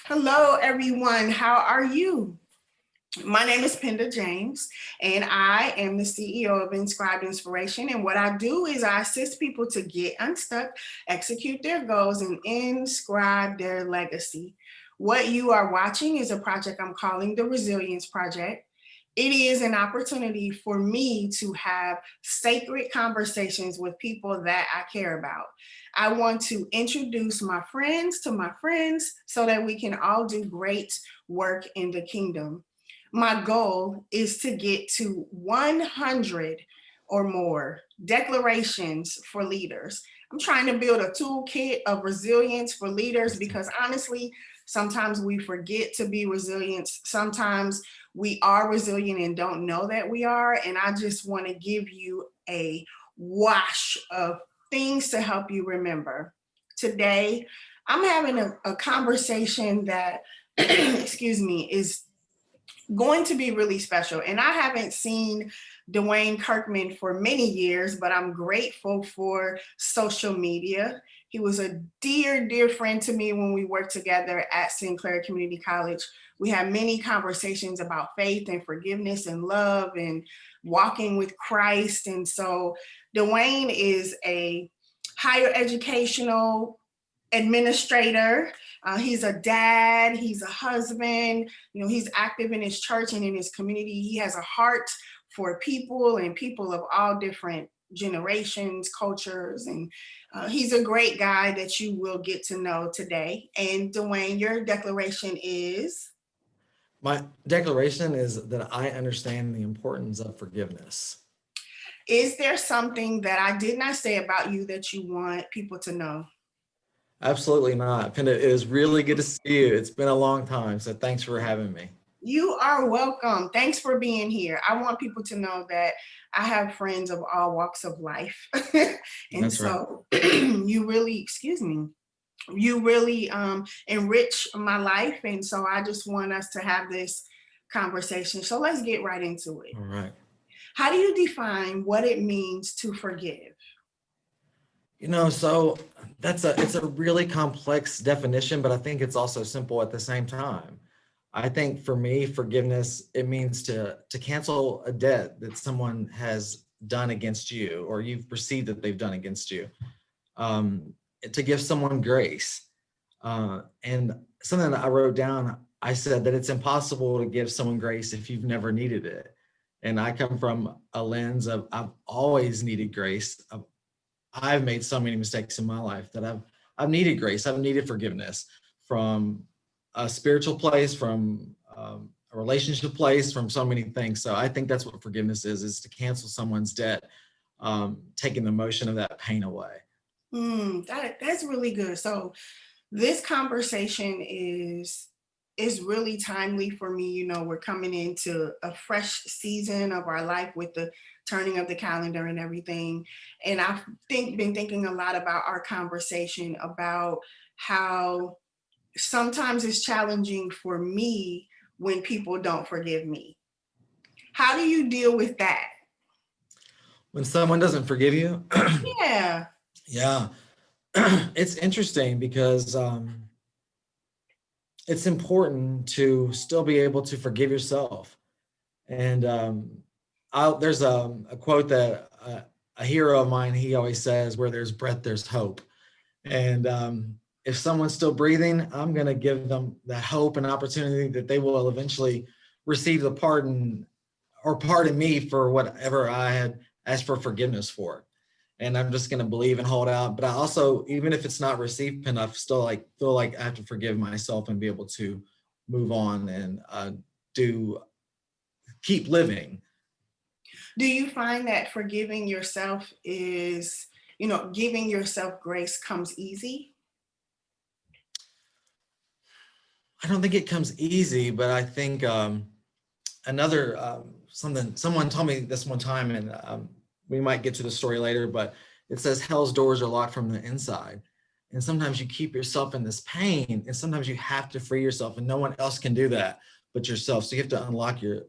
Hello, everyone. How are you? My name is Penda James, and I am the CEO of Inscribed Inspiration. And what I do is I assist people to get unstuck, execute their goals, and inscribe their legacy. What you are watching is a project I'm calling the Resilience Project. It is an opportunity for me to have sacred conversations with people that I care about. I want to introduce my friends to my friends so that we can all do great work in the kingdom. My goal is to get to 100 or more declarations for leaders. I'm trying to build a toolkit of resilience for leaders because honestly, sometimes we forget to be resilient. Sometimes we are resilient and don't know that we are. And I just want to give you a wash of things to help you remember. Today, I'm having a conversation that, excuse me, is going to be really special. And I haven't seen Dawayne Kirkman for many years, but I'm grateful for social media. He was a dear, dear friend to me when we worked together at Sinclair Community College. We had many conversations about faith and forgiveness and love and walking with Christ. And so Dawayne is a higher educational administrator. He's a dad, he's a husband, he's active in his church and in his community. He has a heart for people and people of all different generations, cultures, and he's a great guy that you will get to know today. And Dawayne, your declaration is? My declaration is that I understand the importance of forgiveness. Is there something that I did not say about you that you want people to know? Absolutely not. Penda, it is really good to see you. It's been a long time, so thanks for having me. You are welcome. Thanks for being here. I want people to know that I have friends of all walks of life. And That's right. so you really, excuse me, you really enrich my life. And so I just want us to have this conversation. So let's get right into it. All right. How do you define what it means to forgive? So it's a really complex definition, but I think it's also simple at the same time. I think for me, forgiveness, it means to cancel a debt that someone has done against you or you've perceived that they've done against you. To give someone grace. And something that I wrote down, I said that it's impossible to give someone grace if you've never needed it. And I come from a lens of I've always needed grace. I've made so many mistakes in my life that I've needed grace. I've needed forgiveness from a spiritual place, from a relationship place, from so many things. So I think that's what forgiveness is to cancel someone's debt, taking the emotion of that pain away. That's really good. So this conversation is really timely for me. We're coming into a fresh season of our life with the turning of the calendar and everything. And I've been thinking a lot about our conversation about how sometimes it's challenging for me when people don't forgive me. How do you deal with that? When someone doesn't forgive you, Yeah. yeah, it's interesting because it's important to still be able to forgive yourself. And there's a quote that a hero of mine, he always says, where there's breath, there's hope. And if someone's still breathing, I'm going to give them the hope and opportunity that they will eventually receive the pardon or pardon me for whatever I had asked for forgiveness for. And I'm just going to believe and hold out. But I also, even if it's not received, I still feel like I have to forgive myself and be able to move on and do keep living. Do you find that forgiving yourself is, giving yourself grace comes easy? I don't think it comes easy, but I think another someone told me this one time, and we might get to the story later, but it says hell's doors are locked from the inside. And sometimes you keep yourself in this pain, and sometimes you have to free yourself, and no one else can do that but yourself. So you have to unlock your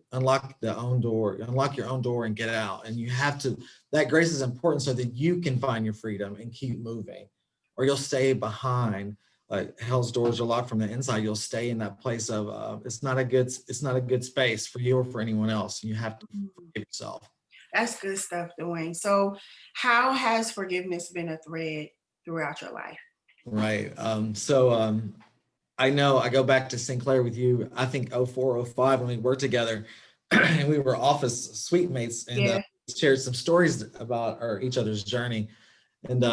own door and get out. And you have to, that grace is important so that you can find your freedom and keep moving, or you'll stay behind like hell's doors are locked from the inside, you'll stay in that place of it's not a good space for you or for anyone else. You have to forgive yourself. That's good stuff, Dwayne. So how has forgiveness been a thread throughout your life? Right. I know I go back to Sinclair with you, I think 04, 05 when we worked together and we were office suite mates and Yeah. shared some stories about each other's journey. And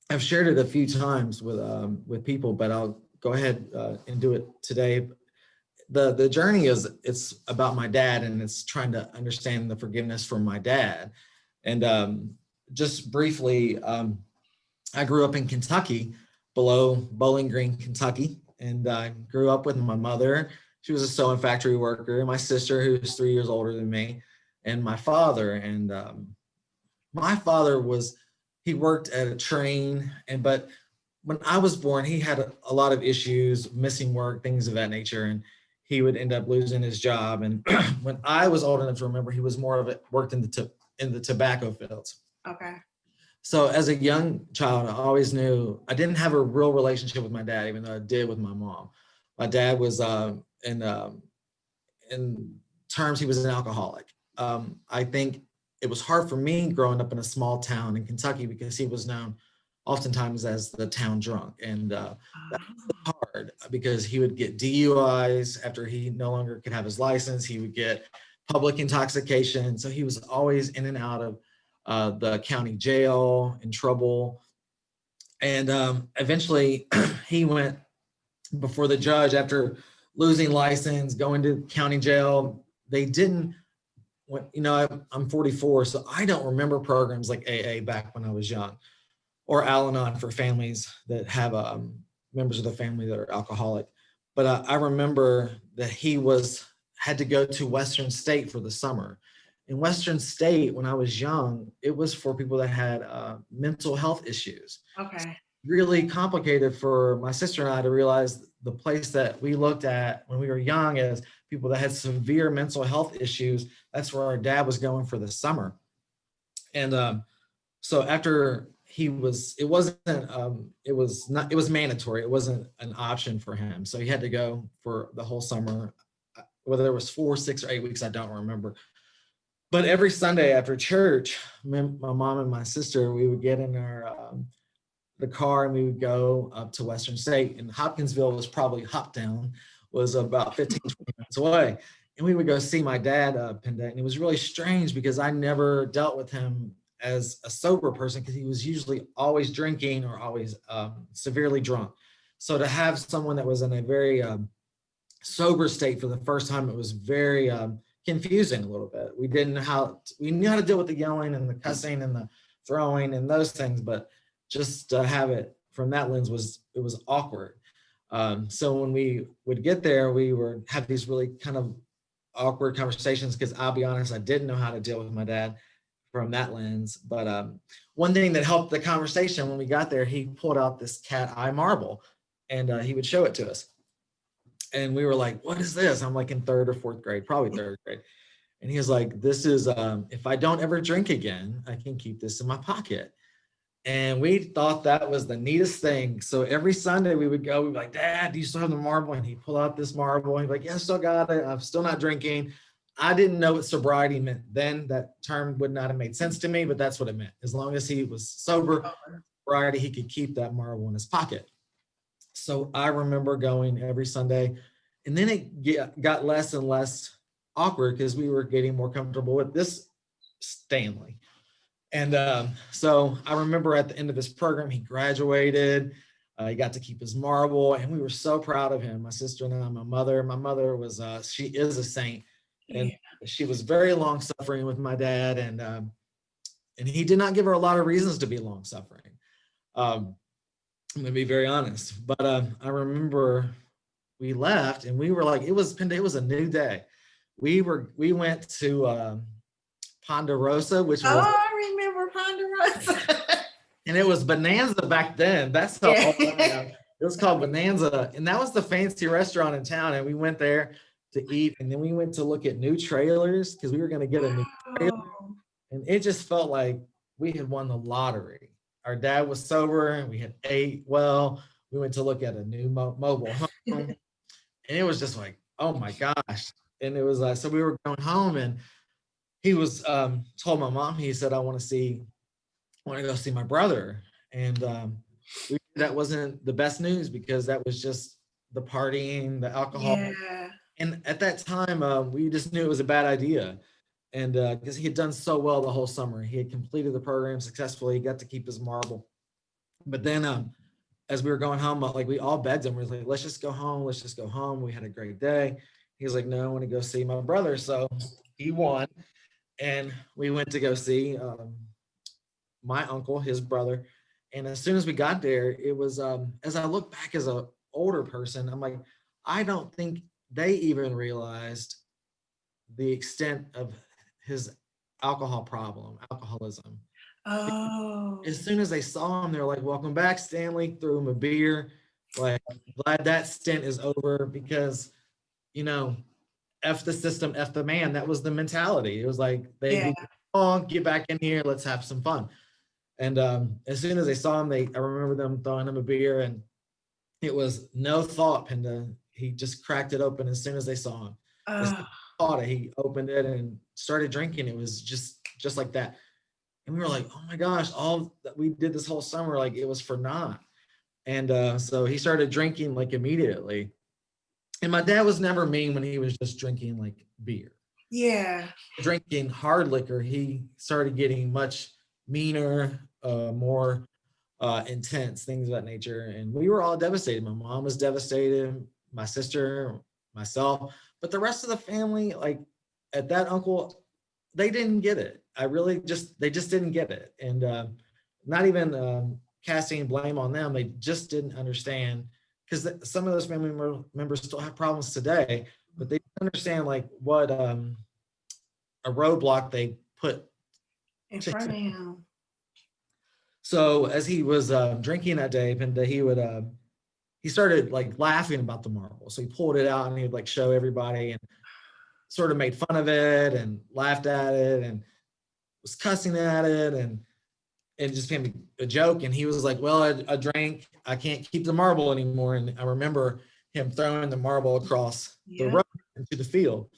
I've shared it a few times with people, but I'll go ahead and do it today. The journey it's about my dad, and it's trying to understand the forgiveness from my dad. And just briefly, I grew up in Kentucky, below Bowling Green, Kentucky, and I grew up with my mother. She was a sewing factory worker, and my sister, who's 3 years older than me, and my father. And my father he worked at a train, but when I was born, he had a lot of issues, missing work, things of that nature, and he would end up losing his job. And when I was old enough to remember, he was more of it, worked in the tobacco fields. Okay. So as a young child, I always knew I didn't have a real relationship with my dad, even though I did with my mom. My dad was in terms, he was an alcoholic. I think it was hard for me growing up in a small town in Kentucky because he was known oftentimes as the town drunk. And that was hard because he would get DUIs after he no longer could have his license. He would get public intoxication. So he was always in and out of the county jail, in trouble. And eventually he went before the judge after losing license, going to county jail. They didn't, I'm 44, so I don't remember programs like AA back when I was young, or Al-Anon for families that have members of the family that are alcoholic. But I remember that he had to go to Western State for the summer. In Western State, when I was young, it was for people that had mental health issues. Okay. Really complicated for my sister and I to realize the place that we looked at when we were young as people that had severe mental health issues. That's where our dad was going for the summer. And so after it was mandatory. It wasn't an option for him. So he had to go for the whole summer, whether it was 4, 6, or 8 weeks, I don't remember. But every Sunday after church, my mom and my sister, we would get in the car and we would go up to Western State. And Hopkinsville was probably Hoptown, was about 15, 20 minutes away. And we would go see my dad, Penda. And it was really strange because I never dealt with him as a sober person because he was usually always drinking or always severely drunk. So to have someone that was in a very sober state for the first time, it was very confusing a little bit. We knew how to deal with the yelling and the cussing and the throwing and those things, but just to have it from that lens was awkward. So when we would get there, we would have these really kind of awkward conversations because I'll be honest, I didn't know how to deal with my dad from that lens. But one thing that helped the conversation when we got there, he pulled out this cat eye marble and he would show it to us. And we were like, what is this? I'm like in 3rd or 4th grade, probably 3rd grade. And he was like, this is, if I don't ever drink again, I can keep this in my pocket. And we thought that was the neatest thing. So every Sunday we would go, we'd be like, Dad, do you still have the marble? And he'd pull out this marble. And he'd be like, yeah, I still got it. I'm still not drinking. I didn't know what sobriety meant then. That term would not have made sense to me, but that's what it meant. As long as he was sober, sobriety, he could keep that marble in his pocket. So I remember going every Sunday, and then it got less and less awkward because we were getting more comfortable with this Stanley. And so I remember at the end of his program, he graduated, he got to keep his marble, and we were so proud of him. My sister and I, my mother was, she is a saint, and she was very long suffering with my dad. And he did not give her a lot of reasons to be long suffering. I'm gonna be very honest, but I remember we left and we were like, it was a new day. We went to Ponderosa, which was, I remember Ponderosa. and it was Bonanza back then. That's how old I am. It was called Bonanza, and that was the fancy restaurant in town. And we went there to eat, and then we went to look at new trailers because we were going to get a new trailer. And it just felt like we had won the lottery. Our dad was sober, and we had ate well. we went to look at a new mobile home, and it was just like, oh my gosh. And it was so we were going home, and he was told my mom, he said, I want to go see my brother. And that wasn't the best news, because that was just the partying, the alcohol. Yeah. And at that time, we just knew it was a bad idea. And because he had done so well the whole summer, he had completed the program successfully. He got to keep his marble. But then as we were going home, like we all begged him, we were like, let's just go home. Let's just go home. We had a great day. He was like, no, I want to go see my brother. So he won. And we went to go see my uncle, his brother. And as soon as we got there, it was, as I look back as an older person, I'm like, I don't think they even realized the extent of his alcoholism. Oh. As soon as they saw him, they're like, welcome back, Stanley, threw him a beer. Like, glad that stint is over, because, you know, F the system, F the man. That was the mentality. It was like, Yeah. oh, get back in here, let's have some fun. And as soon as they saw him, I remember them throwing him a beer, and it was no thought, Penda. He just cracked it open as soon as they saw him. As soon as he thought it, he opened it and started drinking. It was just like that. And we were like, oh my gosh, all that we did this whole summer, like it was for naught. And so he started drinking like immediately. And my dad was never mean when he was just drinking like beer. Yeah. Drinking hard liquor, he started getting much meaner, more intense, things of that nature. And we were all devastated. My mom was devastated, my sister, myself, but the rest of the family, like at that uncle, they didn't get it. They just didn't get it. And not even casting blame on them. They just didn't understand, because some of those family members still have problems today, but they didn't understand like what a roadblock they put In front of him. So as he was drinking that day, and he started like laughing about the marble. So he pulled it out and he would like show everybody, and sort of made fun of it and laughed at it and was cussing at it, and it just became a joke. And he was like, well, I drank, I can't keep the marble anymore. And I remember him throwing the marble across the road into the field.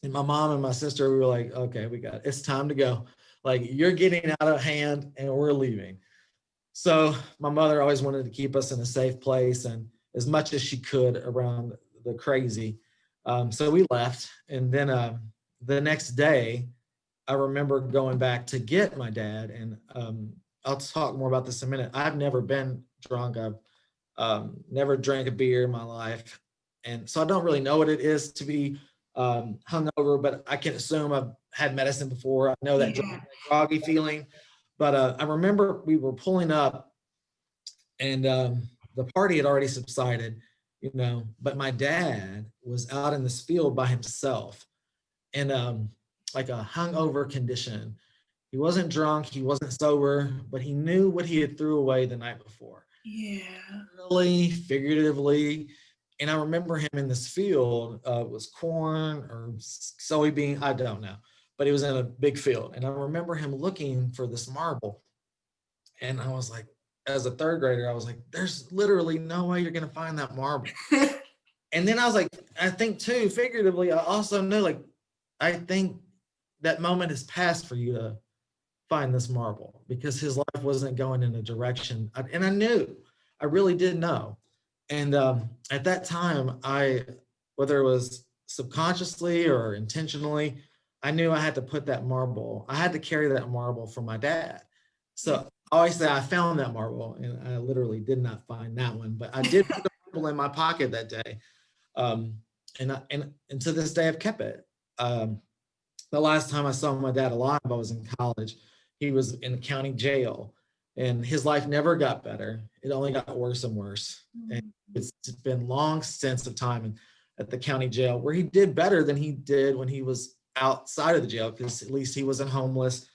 And my mom and my sister, we were like, okay, it's time to go. Like, you're getting out of hand and we're leaving. So my mother always wanted to keep us in a safe place, and as much as she could around the crazy. So we left. And then the next day, I remember going back to get my dad. And I'll talk more about this in a minute. I've never been drunk. I've never drank a beer in my life. And so I don't really know what it is to be hungover, but I can assume I've had medicine before. I know that groggy feeling. But I remember we were pulling up, and the party had already subsided, but my dad was out in this field by himself in like a hungover condition. He wasn't drunk, he wasn't sober, but he knew what he had threw away the night before. Yeah. Literally, figuratively. And I remember him in this field, it was corn or soybean, I don't know, but he was in a big field. And I remember him looking for this marble. And I was like, as a third grader, I was like, there's literally no way you're going to find that marble. And then I was like, I think too, figuratively, I also know, like, I think that moment has passed for you to find this marble, because his life wasn't going in a direction. And I knew, I really did know. And at that time, whether it was subconsciously or intentionally, I knew I had to I had to carry that marble for my dad. So I always say I found that marble, and I literally did not find that one, but I did put the marble in my pocket that day. And to this day, I've kept it. The last time I saw my dad alive, I was in college. He was in county jail, and his life never got better. It only got worse and worse. And it's been long stints of time at the county jail where he did better than he did when he was outside of the jail, because at least he wasn't homeless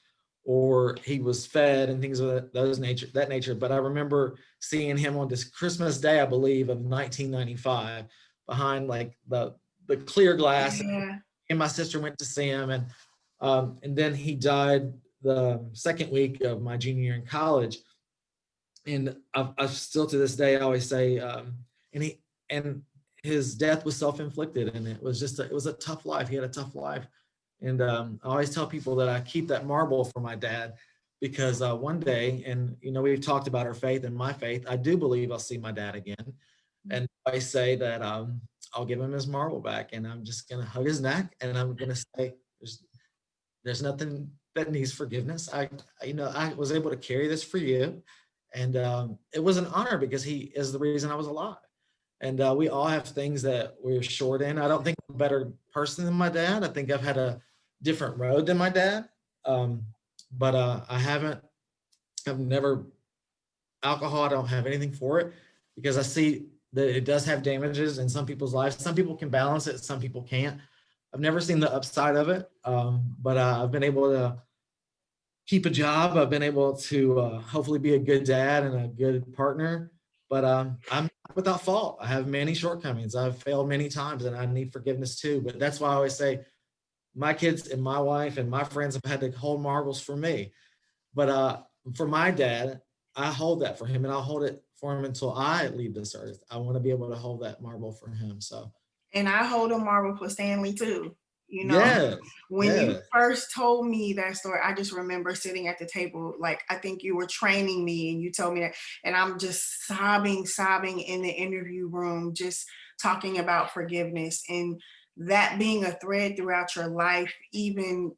or he was fed and things of that nature. But I remember seeing him on this Christmas Day, I believe, of 1995, behind like the clear glass. Yeah. And my sister went to see him, and then he died the second week of my junior year in college. And I still to this day, I always say, and his death was self-inflicted, and it was just, it was a tough life. He had a tough life. And I always tell people that I keep that marble for my dad because one day, and we've talked about our faith and my faith, I do believe I'll see my dad again. And I say that I'll give him his marble back, and I'm just going to hug his neck, and I'm going to say, there's nothing that needs forgiveness. I was able to carry this for you. And it was an honor because he is the reason I was alive. And we all have things that we're short in. I don't think I'm a better person than my dad. I think I've had a different road than my dad. But I've never, alcohol, I don't have anything for it because I see that it does have damages in some people's lives. Some people can balance it, some people can't. I've never seen the upside of it, but I've been able to keep a job. I've been able to hopefully be a good dad and a good partner, but I'm without fault. I have many shortcomings. I've failed many times and I need forgiveness too. But that's why I always say my kids and my wife and my friends have had to hold marbles for me. But for my dad, I hold that for him and I'll hold it for him until I leave this earth. I want to be able to hold that marble for him. So, And I hold a marble for Stanley too. yes, When you yes, first told me that story, I just remember sitting at the table, like I think you were training me and you told me that, and I'm just sobbing in the interview room, just talking about forgiveness and that being a thread throughout your life, even,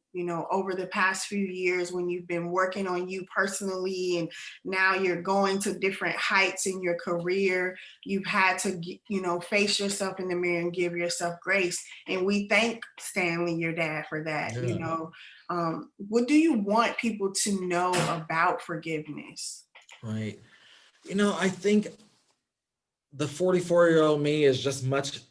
over the past few years when you've been working on you personally and now you're going to different heights in your career, you've had to, face yourself in the mirror and give yourself grace. And we thank Stanley, your dad, for that. yeah, What do you want people to know about forgiveness? right. I think the 44-year-old me is just much,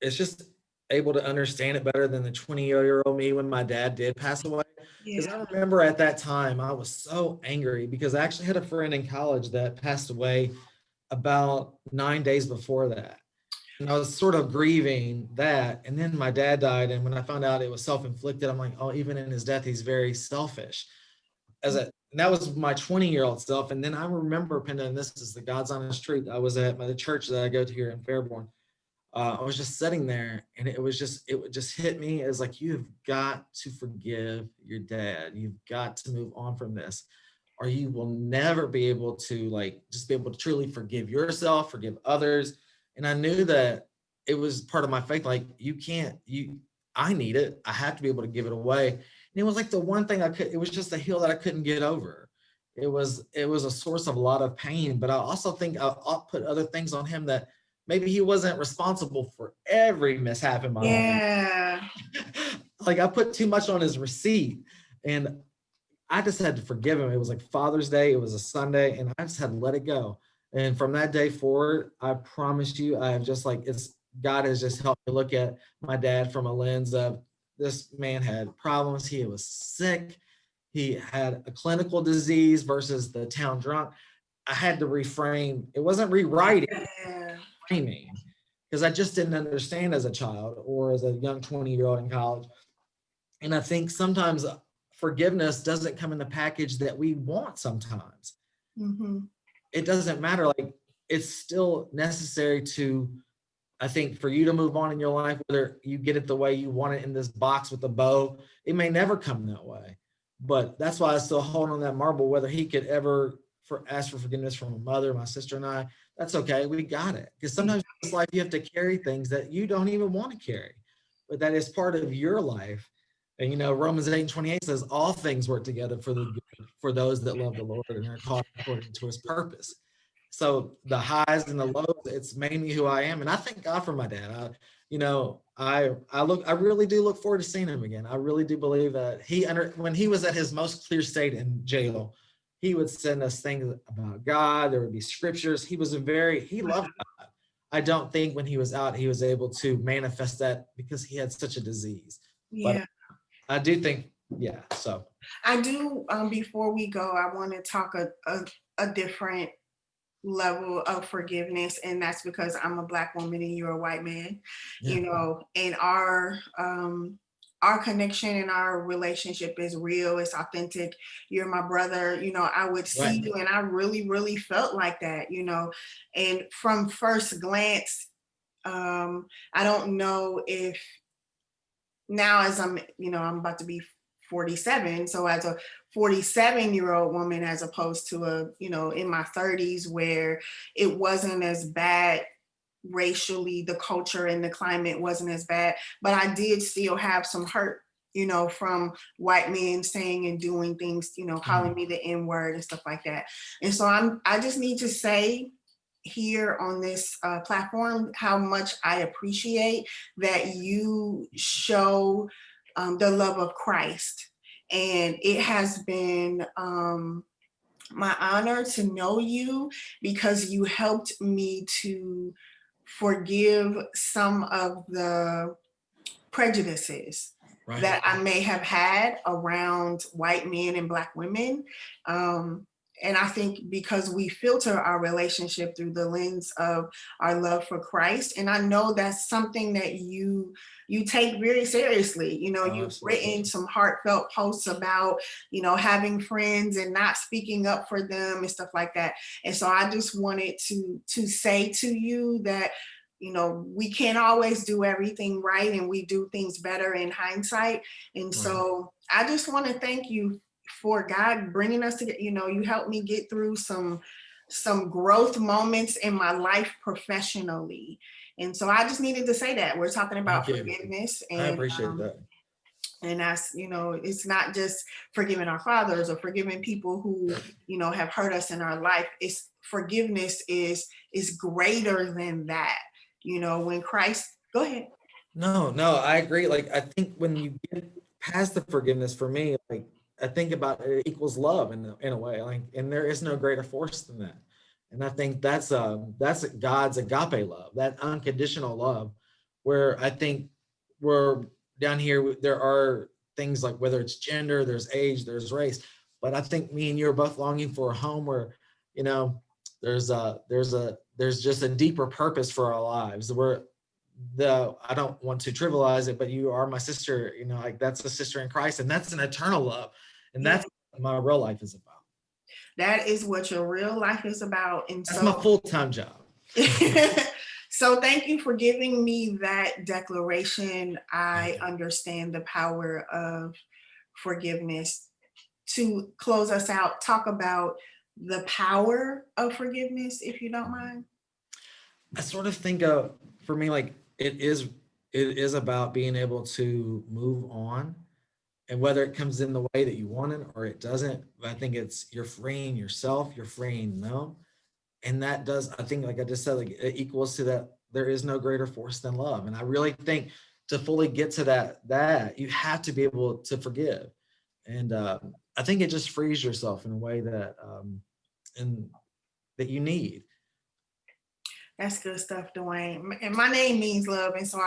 it's just able to understand it better than the 20-year-old me when my dad did pass away. Because Yeah. I remember at that time, I was so angry because I actually had a friend in college that passed away about 9 days before that. And I was sort of grieving that. And then my dad died. And when I found out it was self-inflicted, I'm like, oh, even in his death, he's very selfish. And that was my 20-year-old self. And then I remember, Penda, and this is the God's honest truth. I was at the church that I go to here in Fairborn. I was just sitting there and it would just hit me as like, you've got to forgive your dad. You've got to move on from this, or you will never be able to just be able to truly forgive yourself, forgive others. And I knew that it was part of my faith. Like I need it. I have to be able to give it away. And it was like the one thing it was just a hill that I couldn't get over. It was a source of a lot of pain, but I also think I'll put other things on him that maybe he wasn't responsible for every mishap in my life. Yeah. Like I put too much on his receipt and I just had to forgive him. It was like Father's Day. It was a Sunday and I just had to let it go. And from that day forward, I promise you, I have just God has just helped me look at my dad from a lens of this man had problems. He was sick. He had a clinical disease versus the town drunk. I had to reframe. It wasn't rewriting, Yeah. framing, because I just didn't understand as a child or as a young 20-year-old in college. And I think sometimes forgiveness doesn't come in the package that we want sometimes. Mm-hmm. It doesn't matter. Like it's still necessary to, I think, for you to move on in your life, whether you get it the way you want it in this box with a bow, it may never come that way. But that's why I still hold on that marble, whether he could ever ask for forgiveness from a mother, my sister and I, that's okay. We got it. Because sometimes in this life you have to carry things that you don't even want to carry, but that is part of your life. And Romans 8:28 says all things work together for the good for those that love the Lord and are called according to his purpose. So the highs and the lows, it's made me who I am. And I thank God for my dad. I really do look forward to seeing him again. I really do believe that when he was at his most clear state in jail, he would send us things about God. There would be scriptures. He loved God. I don't think when he was out, he was able to manifest that because he had such a disease. But Yeah. I do think, yeah. So I do. Before we go, I want to talk a different level of forgiveness, and that's because I'm a Black woman and you're a white man. yeah, In our our connection and our relationship is real, it's authentic. You're my brother, I would see Right. you and I really, really felt like that, and from first glance, I don't know if now as I'm about to be 47. So as a 47-year-old woman, as opposed to in my 30s where it wasn't as bad racially, the culture and the climate wasn't as bad, but I did still have some hurt, from white men saying and doing things, calling me the N word and stuff like that. And so I just need to say here on this platform how much I appreciate that you show the love of Christ. And it has been my honor to know you because you helped me to forgive some of the prejudices Right. that I may have had around white men and Black women. And I think because we filter our relationship through the lens of our love for Christ, and I know that's something that you take very seriously. Oh, You've absolutely. written some heartfelt posts about, having friends and not speaking up for them and stuff like that. And so I just wanted to say to you that we can't always do everything right and we do things better in hindsight. And so I just want to thank you for God bringing us together. You helped me get through some growth moments in my life professionally. And so I just needed to say that we're talking about Thank you. forgiveness, I and appreciate that. and that's, it's not just forgiving our fathers or forgiving people who, have hurt us in our life. It's forgiveness is greater than that. When Christ, go ahead. No, I agree. Like, I think when you get past the forgiveness, for me, like, I think about it equals love in a way, like, and there is no greater force than that. And I think that's God's agape love, that unconditional love, where I think we're down here, there are things like whether it's gender, there's age, there's race, but I think me and you are both longing for a home where, you know, there's just a deeper purpose for our lives. Where I don't want to trivialize it, but you are my sister, like that's a sister in Christ, and that's an eternal love. And Yeah. that's what my real life is about. That is what your real life is about. And That's my full-time job. So thank you for giving me that declaration. I understand the power of forgiveness. To close us out, talk about the power of forgiveness, if you don't mind. I sort of think of, for me, like it is about being able to move on, and whether it comes in the way that you want it or it doesn't, I think it's you're freeing yourself, you're freeing them. And that does, I think, like I just said, like it equals to that there is no greater force than love. And I really think to fully get to that you have to be able to forgive. And I think it just frees yourself in a way that and that you need. That's good stuff, Dawayne. And my name means love. And so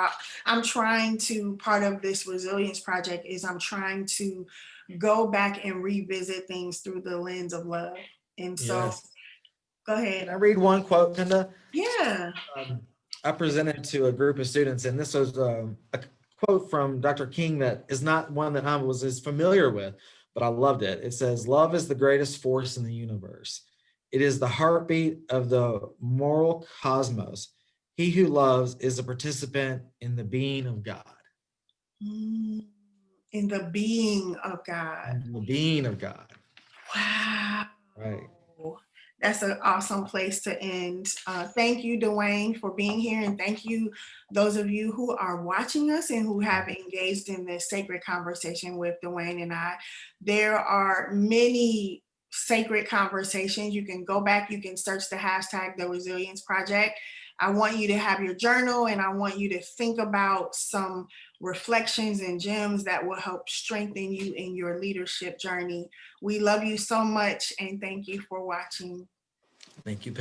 I'm trying to, part of this resilience project is I'm trying to go back and revisit things through the lens of love. And so Yes. go ahead. Can I read one quote, Penda? Yeah. I presented to a group of students, and this was a quote from Dr. King that is not one that I was as familiar with, but I loved it. It says, "Love is the greatest force in the universe. It is the heartbeat of the moral cosmos. He who loves is a participant in the being of God." In the being of God. In the being of God. Wow. Right. That's an awesome place to end. Thank you, Dawayne, for being here. And thank you, those of you who are watching us and who have engaged in this sacred conversation with Dawayne and I. There are many sacred conversations. You can go back, you can search the hashtag The Resilience Project. I want you to have your journal, and I want you to think about some reflections and gems that will help strengthen you in your leadership journey. We love you so much, and thank you for watching. Thank you,